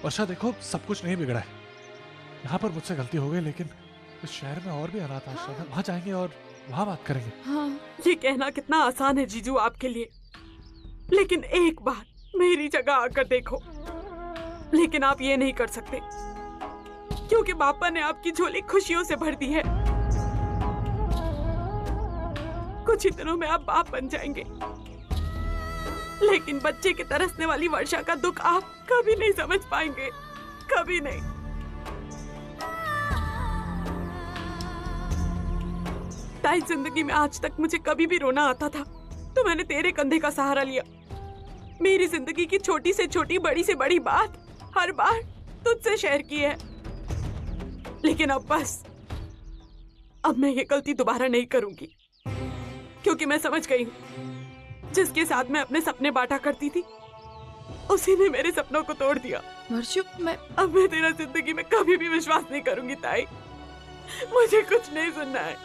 वर्षा देखो, सब कुछ नहीं बिगड़ा है। यहाँ पर मुझसे गलती हो गई, लेकिन इस शहर में और भी अनाथ आश्रम है, वहाँ जाएंगे और वहाँ बात करेंगे। हाँ, ये कहना कितना आसान है जीजू आपके लिए, लेकिन एक बार मेरी जगह आकर देखो। लेकिन आप ये नहीं कर सकते क्योंकि पापा ने आपकी झोली खुशियों से भर दी है। कुछ ही दिनों में आप बाप बन जाएंगे, लेकिन बच्चे के तरसने वाली वर्षा का दुख आप कभी नहीं समझ पाएंगे, कभी नहीं। ताई, जिंदगी में आज तक मुझे कभी भी रोना आता था तो मैंने तेरे कंधे का सहारा लिया। मेरी जिंदगी की छोटी से छोटी, बड़ी से बड़ी बात हर बार तुझसे शेयर की है। लेकिन अब बस, अब मैं ये गलती दोबारा नहीं करूंगी, क्योंकि मैं समझ गई हूँ जिसके साथ मैं अपने सपने बांटा करती थी उसी ने मेरे सपनों को तोड़ दिया। वर्षु, अब मैं तेरा जिंदगी में कभी भी विश्वास नहीं करूंगी ताई। मुझे कुछ नहीं सुनना है।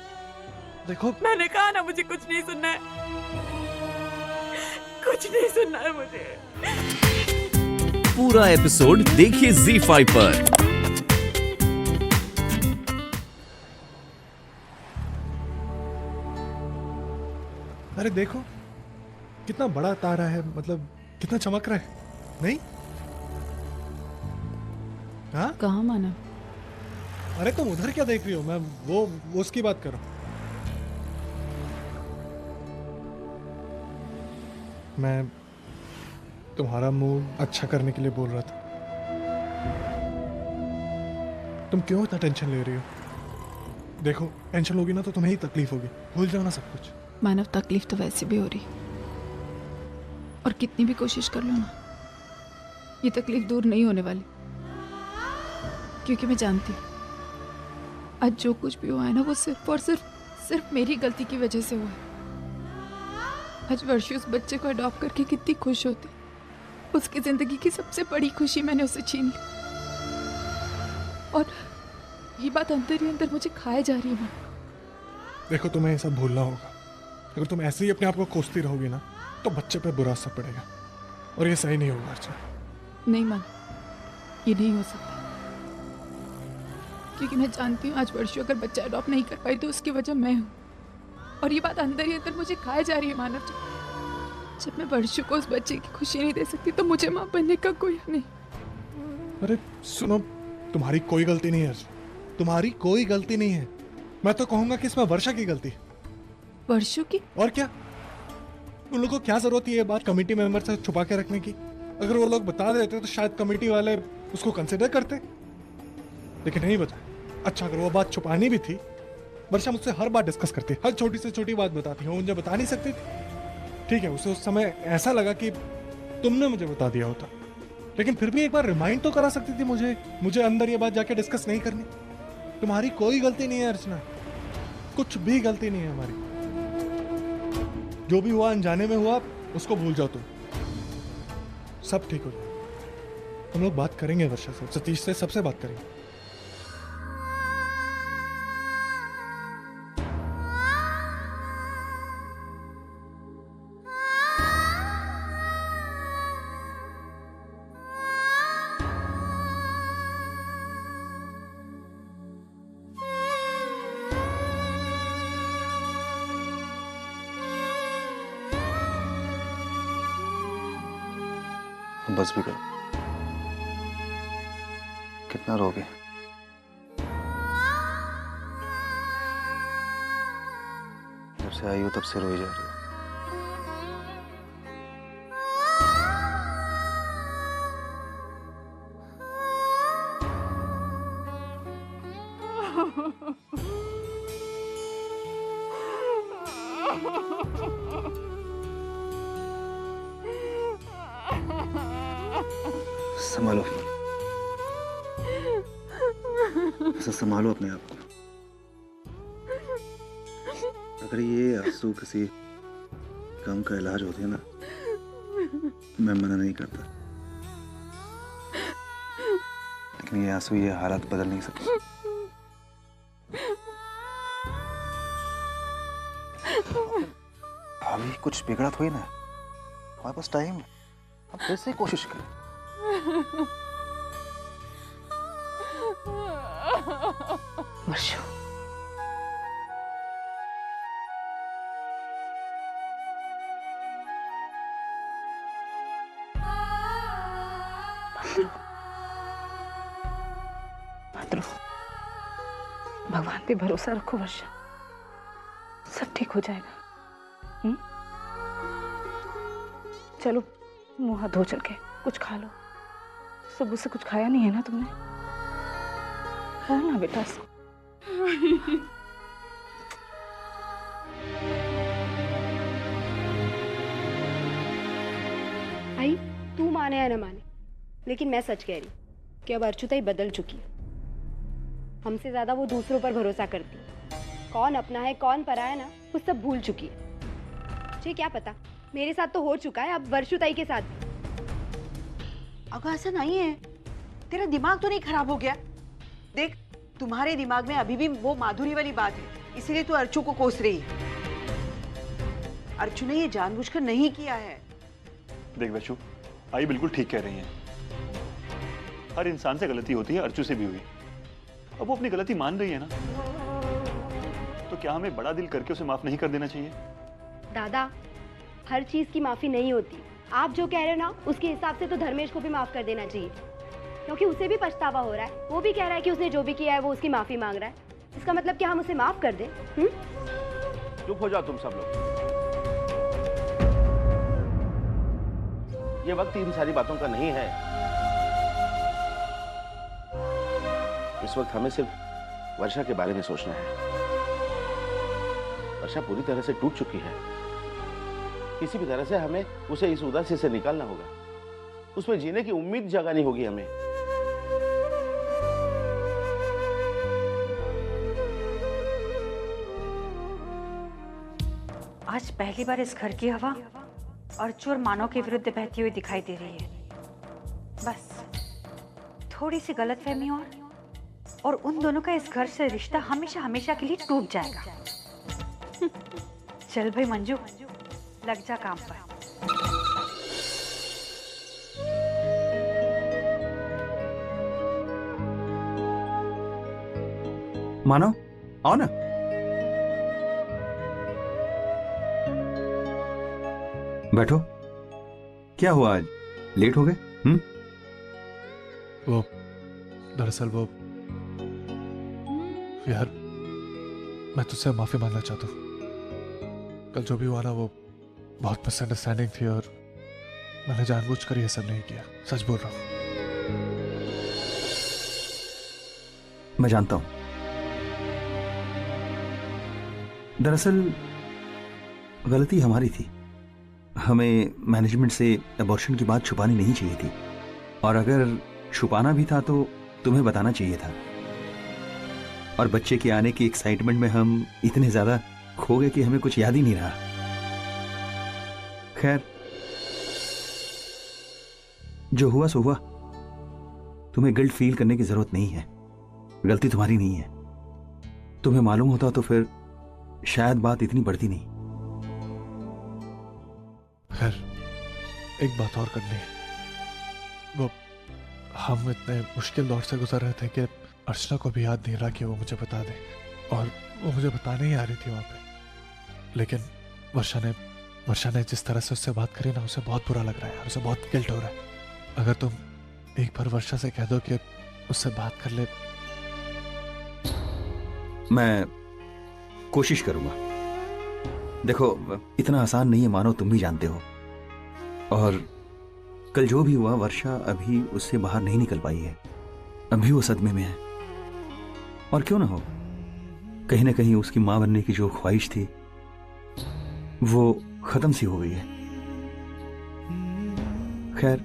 देखो, मैंने कहा ना, मुझे कुछ नहीं सुनना है, कुछ नहीं सुनना है मुझे। पूरा एपिसोड देखिए ZEE5 पर। अरे देखो कितना बड़ा तारा है, मतलब कितना चमक रहा है, नहीं? हाँ, कहाँ माना? अरे तुम उधर क्या देख रही हो? मैं वो उसकी बात कर रहा हूँ। मैं तुम्हारा मूड अच्छा करने के लिए बोल रहा था। तुम क्यों इतना टेंशन ले रही हो? देखो, टेंशन होगी ना तो तुम्हें ही तकलीफ होगी। भूल जाओ ना सब कुछ। मानव, तकलीफ तो वैसे भी हो रही, और कितनी भी कोशिश कर लो ना, ये तकलीफ दूर नहीं होने वाली। क्योंकि मैं जानती हूँ आज जो कुछ भी हुआ है ना, वो सिर्फ और सिर्फ मेरी गलती की वजह से हुआ है। आज वर्षी उस बच्चे को अडॉप्ट करके कितनी खुश होती, उसकी जिंदगी की सबसे बड़ी खुशी मैंने उसे छीन ली, और ये बात अंदर ही अंदर मुझे खाए जा रही है। देखो, तुम्हें ये सब भूलना होगा। अगर तुम ऐसे ही अपने आप को कोसती रहोगी ना तो बच्चे पे बुरा असर पड़ेगा, और ये सही नहीं होगा अर्चना। नहीं मान, ये नहीं हो सकता, क्योंकि मैं जानती हूँ आज वर्षी अगर बच्चा अडॉप्ट नहीं कर पाई तो उसकी वजह मैं हूँ, और ये बात अंदर ही अंदर मुझे खाए जा रही है। मानव, जब मैं वर्षी को उस बच्चे की खुशी नहीं दे सकती तो मुझे माँ बनने का कोई हक नहीं। अरे सुनो, तुम्हारी कोई गलती नहीं है अर्चना, तुम्हारी कोई गलती नहीं है। मैं तो कहूंगा कि इसमें वर्षा की गलती है। वर्षों की? और क्या? उन लोगों को क्या जरूरत है ये बात कमेटी मेंबर से छुपा के रखने की? अगर वो लोग बता देते तो शायद कमेटी वाले उसको कंसिडर करते, लेकिन नहीं बताया। अच्छा, अगर वो बात छुपानी भी थी, वर्षा मुझसे हर बात डिस्कस करती, हर छोटी से छोटी बात बताती है। वो मुझे बता नहीं सकती थी, ठीक है? उसे उस समय ऐसा लगा कि तुमने मुझे बता दिया होता, लेकिन फिर भी एक बार रिमाइंड तो करा सकती थी मुझे अंदर ये बात जाके डिस्कस नहीं करनी। तुम्हारी कोई गलती नहीं है अर्चना, कुछ भी गलती नहीं है हमारी। जो भी हुआ अनजाने में हुआ, उसको भूल जाओ तुम, सब ठीक हो जाए। हम लोग बात करेंगे वर्षा से, सतीश से, सबसे बात करेंगे। बस भी करो, कितना रोगे? जब से आई हो तब से रोई जा रही हो। संभालो, ऐसा संभालो अपने आप को। अगर ये आंसू किसी गम का इलाज होते ना, मैं मना नहीं करता, लेकिन ये आंसू ये हालात बदल नहीं सकते। अभी कुछ बिगड़ा थोड़ी ना, हमारे पास टाइम है, अब फिर से कोशिश करें। वर्षो। भद्रो, भगवान पे भरोसा रखो वर्षा, सब ठीक हो जाएगा। चलो मुंह हाथ धो चल के कुछ खा लो। सुबह से कुछ खाया नहीं है ना तुमने? खाओ ना बेटा। आई तू माने या न माने, लेकिन मैं सच कह रही कि अब अर्चुताई बदल चुकी है। हमसे ज्यादा वो दूसरों पर भरोसा करती है। कौन अपना है कौन पराया है ना, वो सब भूल चुकी है। मुझे क्या पता, मेरे साथ तो हो चुका है, अब वर्षुताई के साथ भी। अगर ऐसा नहीं है, तेरा दिमाग तो नहीं खराब हो गया? देख, तुम्हारे दिमाग में अभी भी वो माधुरी वाली बात है, इसीलिए तू अर्चू को कोस रही है। अर्चू ने ये जानबूझकर नहीं किया है। देख बच्चू, आई बिल्कुल ठीक कह रही है। हर इंसान से गलती होती है, अर्चू से भी हुई। अब वो अपनी गलती मान रही है ना, तो क्या हमें बड़ा दिल करके उसे माफ नहीं कर देना चाहिए? दादा, हर चीज की माफी नहीं होती। आप जो कह रहे हो ना, उसके हिसाब से तो धर्मेश को भी माफ कर देना चाहिए, क्योंकि उसे भी पछतावा हो रहा है। वो भी कह रहा है कि उसने जो भी किया है वो उसकी माफी मांग रहा है। इसका मतलब क्या हम उसे माफ कर दें? चुप हो जाओ तुम सब लोग। ये वक्त इन सारी बातों का नहीं है। इस वक्त हमें सिर्फ वर्षा के बारे में सोचना है। वर्षा पूरी तरह से टूट चुकी है। किसी भी तरह से हमें उसे इस उदासी से निकालना होगा। उसमें जीने की उम्मीद जगानी होगी हमें। आज पहली बार इस घर की हवा अर्चू और मानव के विरुद्ध बहती हुई दिखाई दे रही है। बस थोड़ी सी गलतफहमी और उन दोनों का इस घर से रिश्ता हमेशा हमेशा के लिए टूट जाएगा। चल भाई मंजू, लग जा काम पर। मानो, आओ ना। बैठो। क्या हुआ, आज लेट हो गए? वो दरअसल वो यार, मैं तुझसे माफी मांगना चाहता हूँ। कल जो भी हुआ ना, वो बहुत मिसअंडरस्टैंडिंग थी और मैंने जानबूझकर ये सब नहीं किया। सच बोल रहा हूँ। मैं जानता हूं। दरअसल गलती हमारी थी। हमें मैनेजमेंट से अबॉर्शन की बात छुपानी नहीं चाहिए थी, और अगर छुपाना भी था तो तुम्हें बताना चाहिए था। और बच्चे के आने की एक्साइटमेंट में हम इतने ज्यादा खो गए कि हमें कुछ याद ही नहीं रहा। खैर, जो हुआ सो हुआ। तुम्हें गिल्ट फील करने की जरूरत नहीं है। गलती तुम्हारी नहीं है। तुम्हें मालूम होता तो फिर शायद बात इतनी बढ़ती नहीं। खैर, एक बात और करनी है। वो हम इतने मुश्किल दौर से गुजर रहे थे कि अर्चना को भी याद नहीं रहा कि वो मुझे बता दे, और वो मुझे बताने ही आ रही थी वहां पे। लेकिन वर्षा ने जिस तरह से उससे बात करी ना, उसे बहुत बुरा लग रहा है और उसे बहुत गिल्ट हो रहा है। अगर तुम एक बार वर्षा से कह दो कि उससे बात कर ले। मैं कोशिश करूंगा। देखो, इतना आसान नहीं है, मानो तुम भी जानते हो। और कल जो भी हुआ, वर्षा अभी उससे बाहर नहीं निकल पाई है। अभी वो सदमे में है। और क्यों ना हो, कहीं ना कहीं उसकी मां बनने की जो ख्वाहिश थी वो खत्म सी हो गई है। खैर,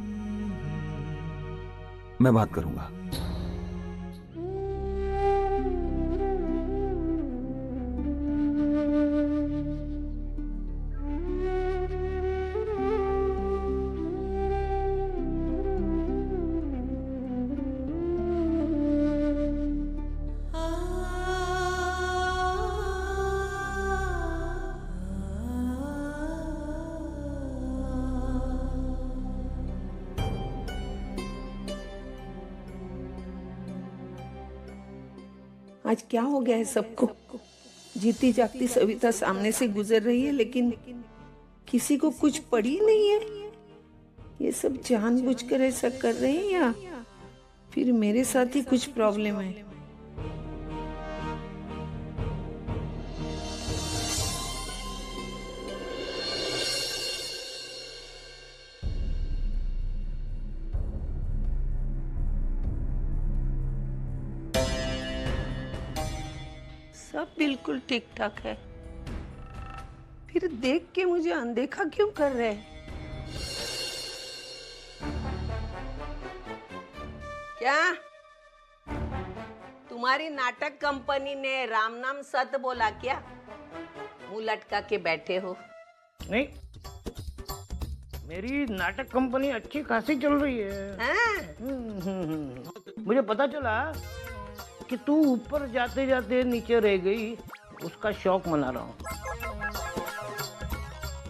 मैं बात करूंगा। आज क्या हो गया है सबको? जीती जागती सविता सामने से गुजर रही है, लेकिन किसी को कुछ पड़ी नहीं है। ये सब जानबूझकर ऐसा कर रहे हैं या फिर मेरे साथ ही कुछ प्रॉब्लम है? सब बिल्कुल ठीक ठाक है, फिर देख के मुझे अनदेखा क्यों कर रहे हैं? क्या तुम्हारी नाटक कंपनी ने राम नाम सत बोला क्या? मुंह लटका के बैठे हो। नहीं, मेरी नाटक कंपनी अच्छी खासी चल रही है। मुझे पता चला कि तू ऊपर जाते जाते नीचे रह गई, उसका शौक मना रहा हूँ।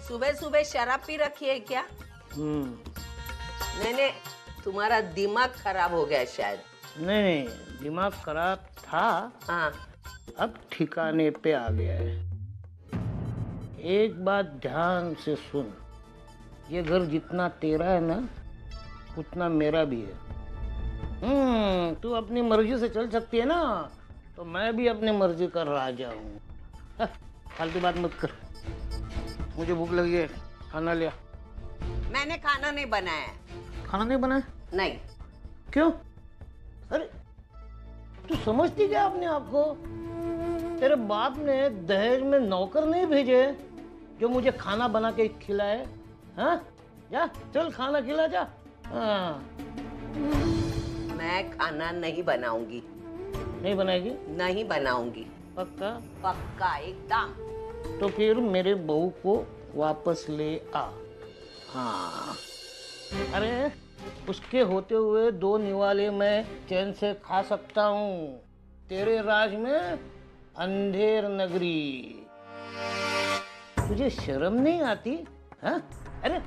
सुबह सुबह शराब पी रखी है क्या? नहीं, तुम्हारा दिमाग खराब हो गया शायद। नहीं, दिमाग खराब था। हाँ, अब ठिकाने पे आ गया है। एक बात ध्यान से सुन, ये घर जितना तेरा है ना, उतना मेरा भी है। तू अपनी मर्जी से चल सकती है ना, तो मैं भी अपनी मर्जी का राजा हूँ। फालतू बात मत कर, मुझे भूख लगी है, खाना लिया। मैंने खाना नहीं बनाया। खाना नहीं बनाया? नहीं। क्यों? अरे तू समझती क्या अपने आप को? तेरे बाप ने दहेज में नौकर नहीं भेजे जो मुझे खाना बना के खिलाए। हाँ, जा चल खाना खिला जा। हाँ। मैं खाना नहीं बनाऊंगी। नहीं बनाएगी? नहीं बनाऊंगी। पक्का? पक्का एकदम। तो फिर मेरे बहू को वापस ले आ। हाँ, अरे उसके होते हुए 2 निवाले मैं चैन से खा सकता हूँ। तेरे राज में अंधेर नगरी। तुझे शर्म नहीं आती? हाँ? अरे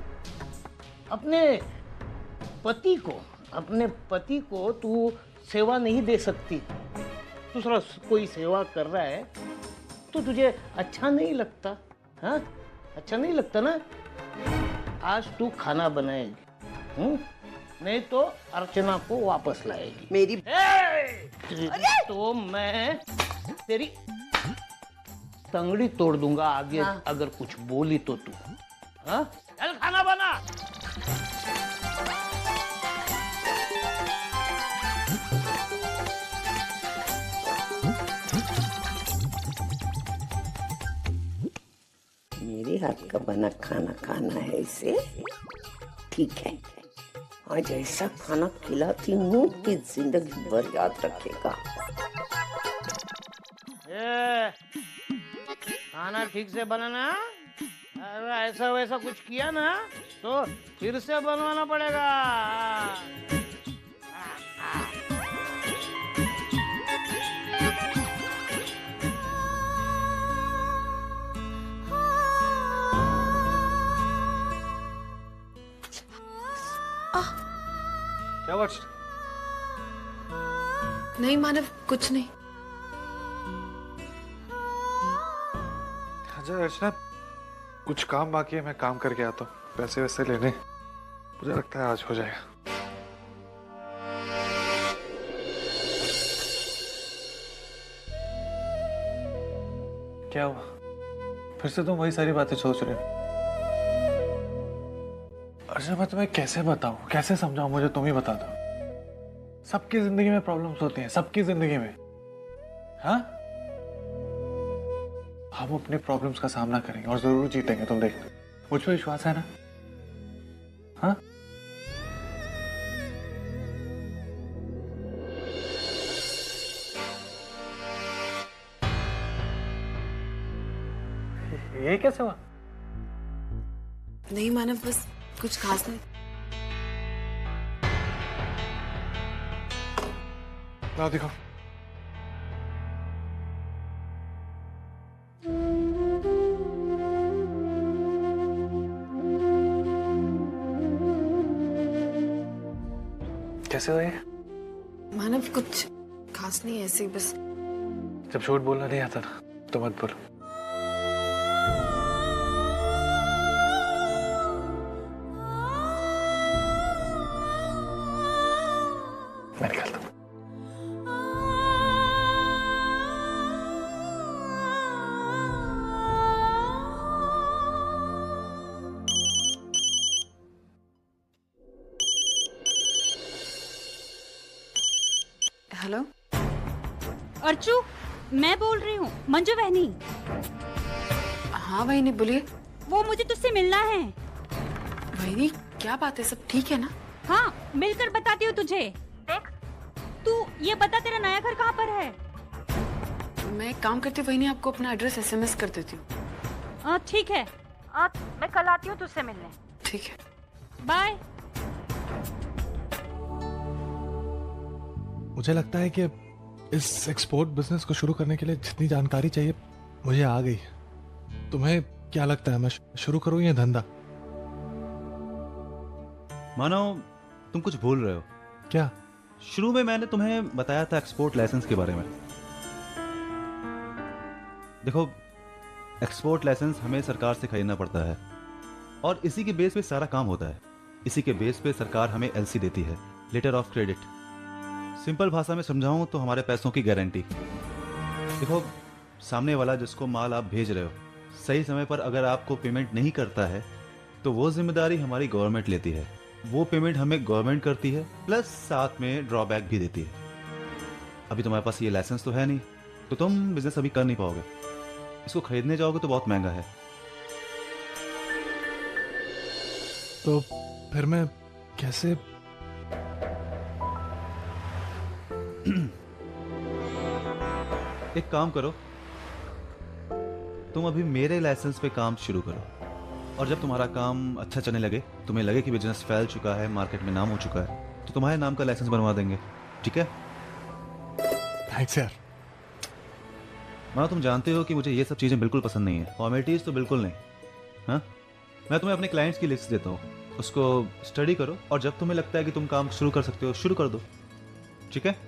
अपने पति को तू सेवा नहीं दे सकती। दूसरा कोई सेवा कर रहा है तो तुझे अच्छा नहीं लगता? हाँ, अच्छा नहीं लगता ना? आज तू खाना बनाएगी, नहीं तो अर्चना को वापस लाएगी। मेरी तो मैं तेरी तंगड़ी तोड़ दूंगा आगे। हाँ। अगर कुछ बोली तो तू। हाँ? चल खाना बना। मेरे हाथ का बना खाना खाना है इसे। ठीक है, आज ऐसा खाना खिलाती हूँ कि जिंदगी भर याद रखेगा। खाना ठीक से बनाना। अगर ऐसा वैसा कुछ किया ना तो फिर से बनवाना पड़ेगा। क्या बात? नहीं मानव, कुछ नहीं। अच्छा अर्चना, कुछ काम बाकी है, मैं काम करके आता हूँ। पैसे वैसे लेने, मुझे लगता है आज हो जाएगा। क्या हुआ? फिर से तुम वही सारी बातें सोच रहे हो? अर्चना, मैं तुम्हें कैसे बताऊं, कैसे समझाऊं? मुझे तुम ही बता दो। सबकी जिंदगी में प्रॉब्लम्स होती हैं, सबकी जिंदगी में। हाँ, हम अपने प्रॉब्लम्स का सामना करेंगे और जरूर जीतेंगे, तुम देख। मुझ पर विश्वास है ना? हाँ? ये कैसे हुआ? नहीं मानव, बस कुछ खास नहीं। लाओ दिखाओ। कैसे हुए? मानव कुछ खास नहीं, ऐसे ही बस जब झूठ बोलना नहीं आता ना तो मत बोलो। मैं निकलता हूँ। हेलो अर्चू, मैं बोल रही हूँ, मंजू बहनी। हाँ बहनी बोलिए। वो मुझे तुझसे मिलना है। बहनी क्या बात है, सब ठीक है ना? हाँ, मिलकर बताती हूँ तुझे। देख, तू ये बता तेरा नया घर कहाँ पर है? मैं एक काम करती हूँ बहनी, आपको अपना एड्रेस SMS कर देती हूँ। ठीक है, मैं कल आती हूँ तुझसे मिलने। ठीक है, बाय। मुझे लगता है कि इस एक्सपोर्ट बिजनेस को शुरू करने के लिए जितनी जानकारी चाहिए मुझे आ गई। तुम्हें क्या लगता है, मैं शुरू करूं ये धंधा? मानो तुम कुछ भूल रहे हो। क्या? शुरू में मैंने तुम्हें बताया था एक्सपोर्ट लाइसेंस के बारे में। देखो, एक्सपोर्ट लाइसेंस हमें सरकार से खरीदना पड़ता है और इसी के बेस पे सारा काम होता है। इसी के बेस पे सरकार हमें LC देती है, लेटर ऑफ क्रेडिट। सिंपल भाषा में समझाऊं तो हमारे पैसों की गारंटी। देखो, सामने वाला जिसको माल आप भेज रहे हो सही समय पर अगर आपको पेमेंट नहीं करता है तो वो जिम्मेदारी हमारी गवर्नमेंट लेती है। वो पेमेंट हमें गवर्नमेंट करती है, प्लस साथ में ड्रॉबैक भी देती है। अभी तुम्हारे पास ये लाइसेंस तो है नहीं, तो तुम बिजनेस अभी कर नहीं पाओगे। इसको खरीदने जाओगे तो बहुत महंगा है। तो फिर मैं कैसे? एक काम करो, तुम अभी मेरे लाइसेंस पे काम शुरू करो और जब तुम्हारा काम अच्छा चलने लगे, तुम्हें लगे कि बिजनेस फैल चुका है, मार्केट में नाम हो चुका है, तो तुम्हारे नाम का लाइसेंस बनवा देंगे। ठीक है? थैंक्स यार। मानो तुम जानते हो कि मुझे ये सब चीज़ें बिल्कुल पसंद नहीं है, फॉर्मेलिटीज तो बिल्कुल नहीं। हाँ, मैं तुम्हें अपने क्लाइंट्स की लिस्ट देता हूँ, उसको स्टडी करो और जब तुम्हें लगता है कि तुम काम शुरू कर सकते हो, शुरू कर दो। ठीक है?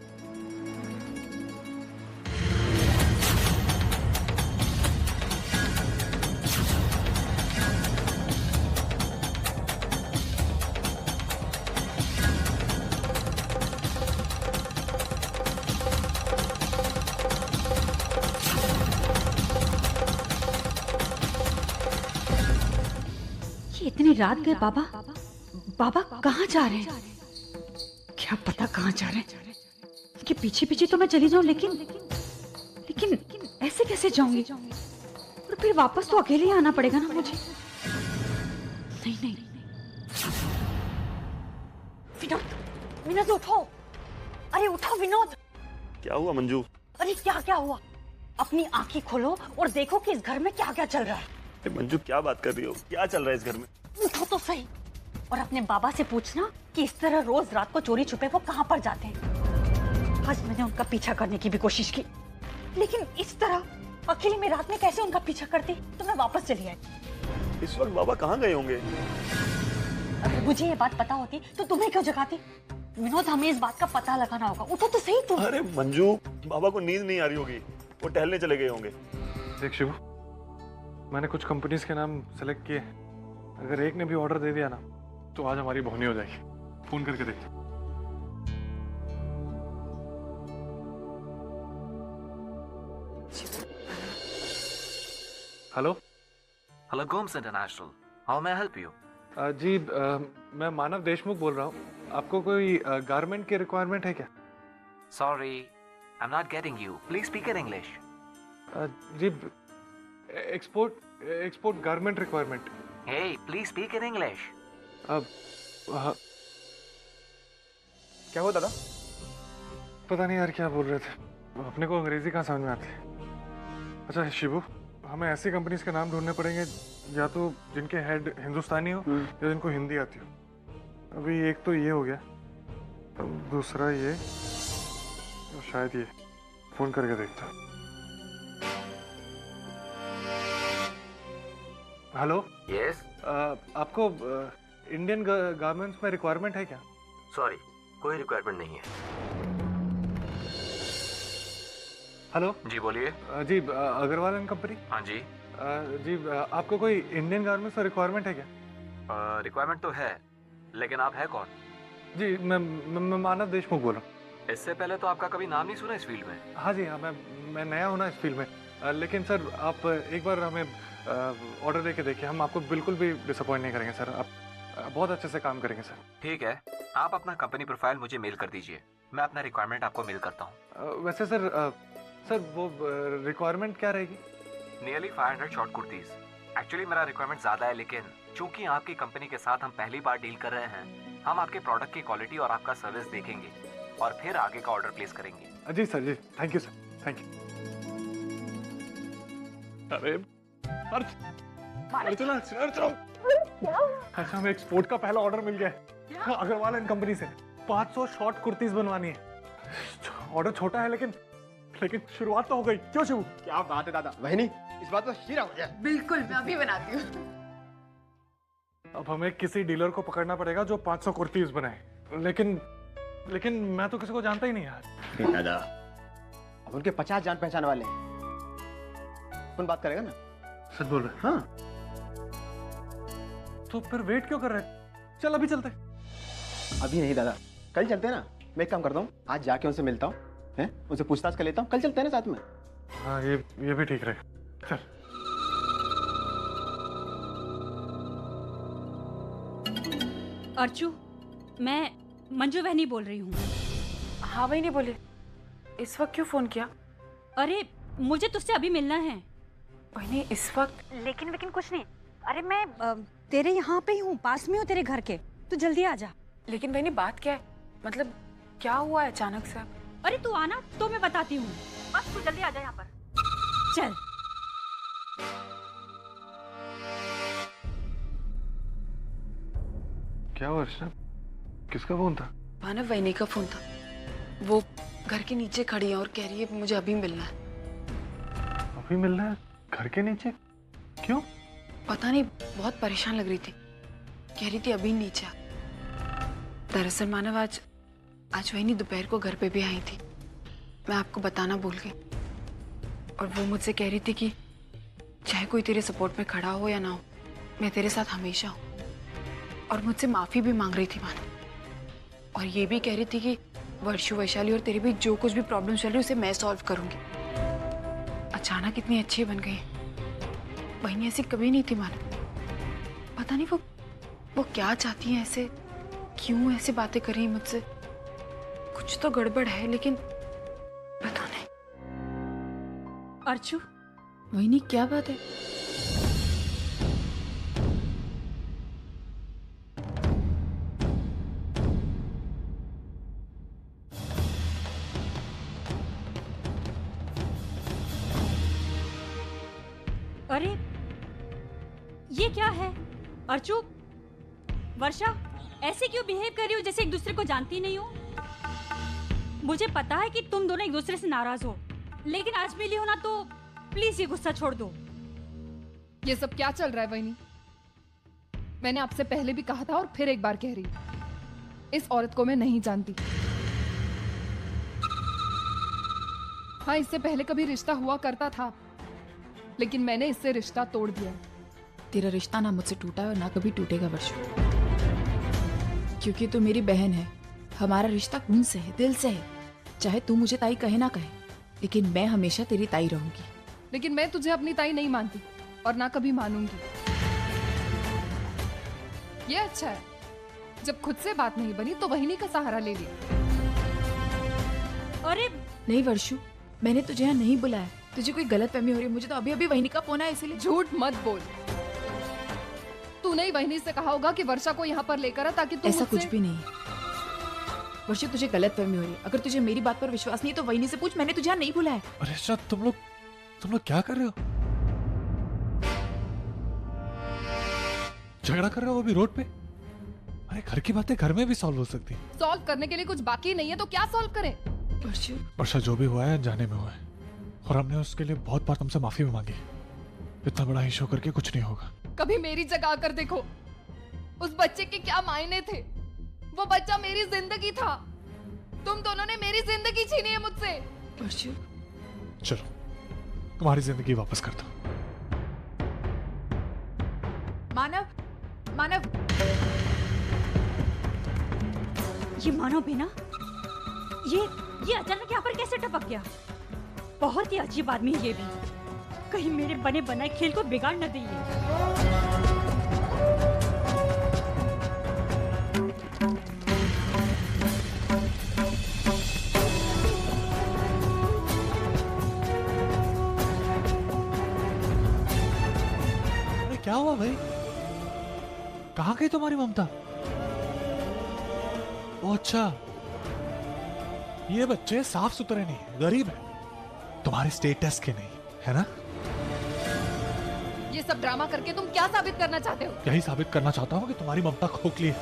इतनी रात गए बाबा कहाँ जा रहे हैं? क्या पता कहाँ जा रहे हैं। कि पीछे पीछे तो मैं चली जाऊं, लेकिन ऐसे कैसे जाऊंगी? और फिर वापस तो अकेले ही आना पड़ेगा ना मुझे। नहीं। विनोद उठो। अरे उठो विनोद। क्या हुआ मंजू? अरे क्या हुआ? अपनी आंखें खोलो और देखो कि इस घर में क्या क्या चल रहा है। मंजू क्या बात कर रही हो? क्या चल रहा है इस घर में? उठो तो सही और अपने बाबा से पूछना कि इस तरह रोज रात को चोरी छुपे वो कहाँ पर जाते हैं। आज मैंने उनका पीछा करने की भी कोशिश की, लेकिन इस तरह अकेले में रात में कैसे उनका पीछा करती तो मैं वापस चली आई। इस वक्त बाबा कहाँ गए होंगे? अगर मुझे ये बात पता होती तो तुम्हें क्यों जगाती? विनोद, हमें इस बात का पता लगाना होगा। उठो तो सही तुम। अरे मंजू, बाबा को नींद नहीं आ रही होगी, वो टहलने चले गए होंगे। देख शिवू, मैंने कुछ कंपनीज के नाम सेलेक्ट किए। अगर एक ने भी ऑर्डर दे दिया ना तो आज हमारी भौनी हो जाएगी। फोन करके देख। Hello Gomes international, how may I help you? जी, मैं मानव देशमुख बोल रहा हूँ। आपको कोई गारमेंट की रिक्वायरमेंट है क्या? Sorry, I am not getting you. Please speak in English. जी, export garment requirement. Hey, please speak in English. क्या हुआ दादा? पता नहीं यार क्या बोल रहे थे, अपने को अंग्रेजी कहाँ समझ में आती। अच्छा शिबू, हमें ऐसी कंपनीज के नाम ढूंढने पड़ेंगे या तो जिनके हेड हिंदुस्तानी हो या जिनको हिंदी आती हो। अभी एक तो ये हो गया, अब दूसरा ये, और शायद ये। फोन करके देखता। हेलो। यस। आपको इंडियन गारमेंट्स में रिक्वायरमेंट है क्या? सॉरी, कोई रिक्वायरमेंट नहीं है। हेलो जी बोलिए। जी अग्रवाल एंड कंपनी। हाँ जी। जी आपको कोई इंडियन गारमेंट्स का रिक्वायरमेंट है क्या? रिक्वायरमेंट तो है, लेकिन आप है कौन? जी मैं मानव देशमुख बोल रहा हूँ। इससे पहले तो आपका कभी नाम नहीं सुना इस फील्ड में। हाँ जी हाँ, मैं नया हूँ ना इस फील्ड में, लेकिन सर आप एक बार हमें ऑर्डर दे के देखिए, हम आपको बिल्कुल भी डिसअपॉइंट नहीं करेंगे सर, आप बहुत अच्छे से काम करेंगे सर। ठीक है, आप अपना कंपनी प्रोफाइल मुझे मेल कर दीजिए, मैं अपना रिक्वायरमेंट आपको मेल करता हूँ। वैसे सर वो रिक्वायरमेंट क्या रहेगी? Nearly 500 short kurtis. एक्चुअली मेरा रिक्वायरमेंट ज़्यादा है, लेकिन चूंकि आपकी कंपनी के साथ हम पहली बार डील कर रहे हैं, हम आपके प्रोडक्ट की क्वालिटी और आपका सर्विस देखेंगे और फिर आगे का ऑर्डर प्लेस करेंगे। जी सर जी, thank you sir, thank you. अरे हमें एक्सपोर्ट का पहला ऑर्डर मिल गया अग्रवाल एंड कंपनी से। 500 शॉर्ट कुर्तीज बनवानी है। ऑर्डर छोटा है लेकिन शुरुआत तो हो गई। क्यों शिवू? क्या बात है दादा, वही नहीं इस बात तो हीरा हो गया। बिल्कुल, मैं अभी बनाती हूँ। अब हमें किसी डीलर को पकड़ना पड़ेगा जो 500 कुर्तीज बनाए, लेकिन मैं तो किसी को जानता ही नहीं यार। दादा अब उनके 50 जान पहचान वाले हैं, कौन बात करेगा ना? सच बोल रहे? हाँ। तो फिर वेट क्यों कर रहे? चल अभी चलते। अभी नहीं दादा, कल चलते हैं ना। मैं एक काम करता हूँ, आज जाके उनसे मिलता हूँ, हैं उनसे पूछताछ कर लेता हूँ, कल चलते हैं ना साथ में। हाँ ये भी ठीक रहेगा। चल। अर्चू, मैं मंजू बहनी बोल रही हूँ। हाँ बहनी बोले, इस वक्त क्यों फोन किया? अरे मुझे तुझसे अभी मिलना है। बहनी इस वक्त? लेकिन कुछ नहीं। अरे मैं तेरे यहाँ पे ही हूँ, पास में हूँ तेरे घर के, तू जल्दी आ जा। लेकिन बहनी बात क्या है, मतलब क्या हुआ है अचानक से? अरे तू आना तो मैं बताती हूँ, बस तू जल्दी आ जा यहाँ पर। चल। क्या हुआ अर्चना? किसका फोन था? मानव बहनी का फोन था। वो घर के नीचे खड़ी है और कह रही है मुझे अभी मिलना है। अभी मिलना है? घर के नीचे? क्यों? पता नहीं, बहुत परेशान लग रही थी, कह रही थी अभी नीचे। दरअसल मानव आज वही दोपहर को घर पे भी आई थी, मैं आपको बताना भूल गई। और वो मुझसे कह रही थी कि चाहे कोई तेरे सपोर्ट में खड़ा हो या ना हो, मैं तेरे साथ हमेशा हूँ। और मुझसे माफी भी मांग रही थी मानव, और ये भी कह रही थी कि वर्षु, वैशाली और तेरे बीच जो कुछ भी प्रॉब्लम चल रही है उसे मैं सॉल्व करूंगी। अचानक इतनी अच्छी बन गई, बहनी ऐसी कभी नहीं थी मानव। पता नहीं वो क्या चाहती है, ऐसे क्यों ऐसी बातें कर रही मुझसे। कुछ तो गड़बड़ है, लेकिन पता नहीं। अर्चू, वही क्या बात है? अरे ये क्या है? अर्चू, वर्षा, ऐसे क्यों बिहेव कर रही हो जैसे एक दूसरे को जानती नहीं हो? मुझे पता है कि तुम दोनों एक दूसरे से नाराज हो, लेकिन आज मिली हो ना तो प्लीज ये गुस्सा छोड़ दो। ये सब क्या चल रहा है वहीनी? मैंने आपसे पहले भी कहा था और फिर एक बार कह रही, इस औरत को मैं नहीं जानती। हाँ, इससे पहले कभी रिश्ता हुआ करता था, लेकिन मैंने इससे रिश्ता तोड़ दिया। तेरा रिश्ता ना मुझसे टूटा है और ना कभी टूटेगा वर्षु, क्योंकि तू मेरी बहन है। हमारा रिश्ता खून से है, दिल से है। चाहे तू मुझे ताई कहे ना कहे, लेकिन मैं हमेशा तेरी ताई रहूंगी। लेकिन मैं तुझे अपनी ताई नहीं मानती और ना कभी मानूंगी। ये अच्छा है, जब खुद से बात नहीं बनी तो वहीनी का सहारा ले लिया। अरे नहीं वर्षु, मैंने तुझे यहाँ नहीं बुलाया। तुझे कोई गलतफहमी हो रही है, मुझे तो अभी अभी वहीनी का फोन आया, इसीलिए। झूठ मत बोल। तूने ही वहीनी से कहा होगा कि वर्षा को यहाँ पर लेकर आ ताकि तू ऐसा कुछ भी नहीं। वर्षा, तुझे गलतफहमी हो रही है। अगर तुझे मेरी बात पर विश्वास नहीं है तो वहीनी से पूछ, मैंने तुझे यहाँ नहीं बुलाया। अरे अर्चना, तुम लोग क्या कर रहे हो? झगड़ा कर रहे हो अभी रोड पे? अरे घर की बातें घर में भी सॉल्व हो सकती है। सॉल्व करने के लिए कुछ बाकी नहीं है तो क्या सॉल्व करें? वर्षा, जो भी हुआ है जाने में हुआ है, और हमने उसके लिए बहुत बार तुमसे माफी भी मांगी। इतना बड़ा इशू करके कुछ नहीं होगा। कभी मेरी जगह आकर देखो, उस बच्चे के क्या मायने थे। वो बच्चा मेरी जिंदगी था। तुम दोनों ने मेरी जिंदगी छीनी है मुझसे। वर्षु, चलो तुम्हारी जिंदगी वापस करता हूं। मानव, मानव, ये मानव बिना ये अचानक यहाँ पर कैसे टपक गया? बहुत ही अजीब आदमी है ये भी। कहीं मेरे बने बनाए खेल को बिगाड़ न दे ये। क्या हुआ भाई? कहाँ गई तुम्हारी ममता? ओ अच्छा, ये बच्चे साफ सुथरे नहीं है, गरीब है, तुम्हारे स्टेटस के नहीं है ना? ये सब ड्रामा करके तुम क्या साबित करना चाहते हो? यही साबित करना चाहता हूँ कि तुम्हारी ममता खोखली है।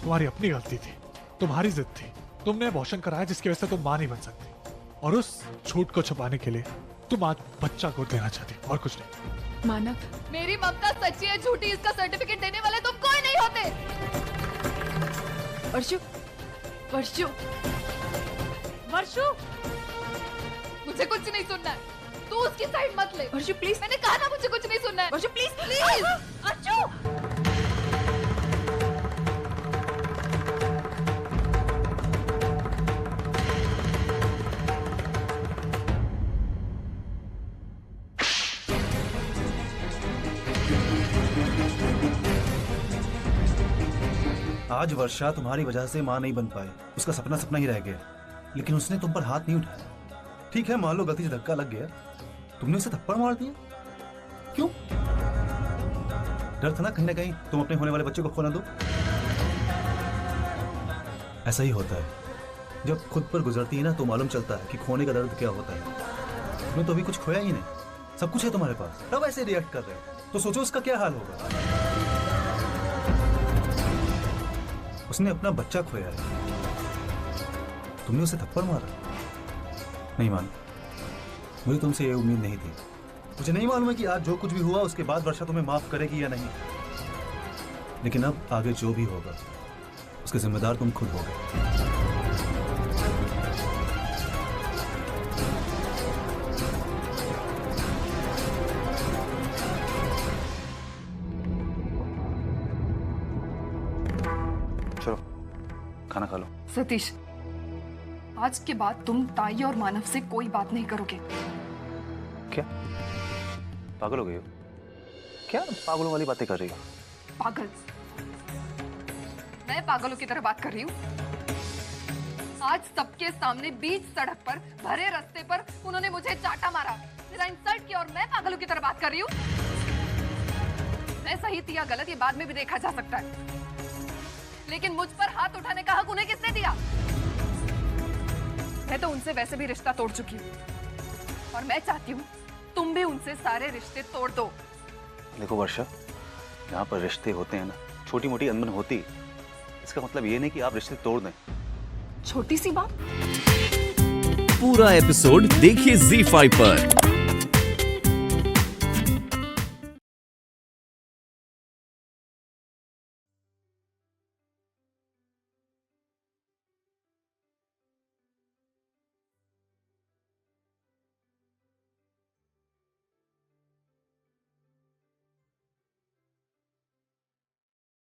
तुम्हारी अपनी गलती थी, तुम्हारी जिद थी, तुमने अबॉर्शन कराया जिसकी वजह से तुम मां नहीं बन सकती, और उस झूठ को छुपाने के लिए तुम आज बच्चा गोद लेना चाहती, और कुछ नहीं। मानव, मेरी ममता सच्ची है झूठी, इसका सर्टिफिकेट देने वाले तुम कोई नहीं होते। वर्षु, वर्षु, वर्षु, मुझे कुछ नहीं सुनना है, तू उसकी साइड मत ले। वर्षु प्लीज, मैंने कहा ना मुझे कुछ नहीं सुनना है। वर्षु प्लीज, प्लीज, अर्चु! आज वर्षा तुम्हारी वजह से मां नहीं बन पाए, उसका सपना सपना ही रह गया, लेकिन उसने तुम पर हाथ नहीं उठाया। ठीक है, मान लो गलती से धक्का लग गया, तुमने उसे थप्पड़ मार दिया, क्यों? डर था ना कहीं ना कहीं तुम अपने होने वाले बच्चे को खो ना दो। ऐसा ही होता है, जब खुद पर गुजरती है ना तो मालूम चलता है कि खोने का दर्द क्या होता है। तुमने तो अभी कुछ खोया ही नहीं, सब कुछ है तुम्हारे पास, तब ऐसे रिएक्ट कर रहे हो, तो सोचो उसका क्या हाल होगा। उसने अपना बच्चा खोया है, तुमने उसे थप्पड़ मारा? नहीं मान, मुझे तुमसे ये उम्मीद नहीं थी। मुझे नहीं मालूम है कि आज जो कुछ भी हुआ उसके बाद वर्षा तुम्हें माफ करेगी या नहीं, लेकिन अब आगे जो भी होगा उसके जिम्मेदार तुम खुद होगे। चलो खाना खा लो। सतीश, आज के बाद तुम ताई और मानव से कोई बात नहीं करोगे। क्या पागल हो गई हो? क्या पागलों वाली बातें कर रही हो? पागल? मैं पागलों की तरह बात कर रही हूँ? आज सबके सामने बीच सड़क पर भरे रास्ते पर उन्होंने मुझे चाटा मारा, मेरा इंसल्ट किया, और मैं पागलों की तरह बात कर रही हूँ? मैं सही थी या गलत ये बाद में भी देखा जा सकता है, लेकिन मुझ पर हाथ उठाने का हक उन्हें किसने दिया? मैं तो उनसे वैसे भी रिश्ता तोड़ चुकी हूँ, और मैं चाहती हूँ तुम भी उनसे सारे रिश्ते तोड़ दो। देखो वर्षा, यहाँ पर रिश्ते होते हैं ना, छोटी मोटी अनबन होती, इसका मतलब ये नहीं कि आप रिश्ते तोड़ दें। छोटी सी बात। पूरा एपिसोड देखिए ZEE5 पर।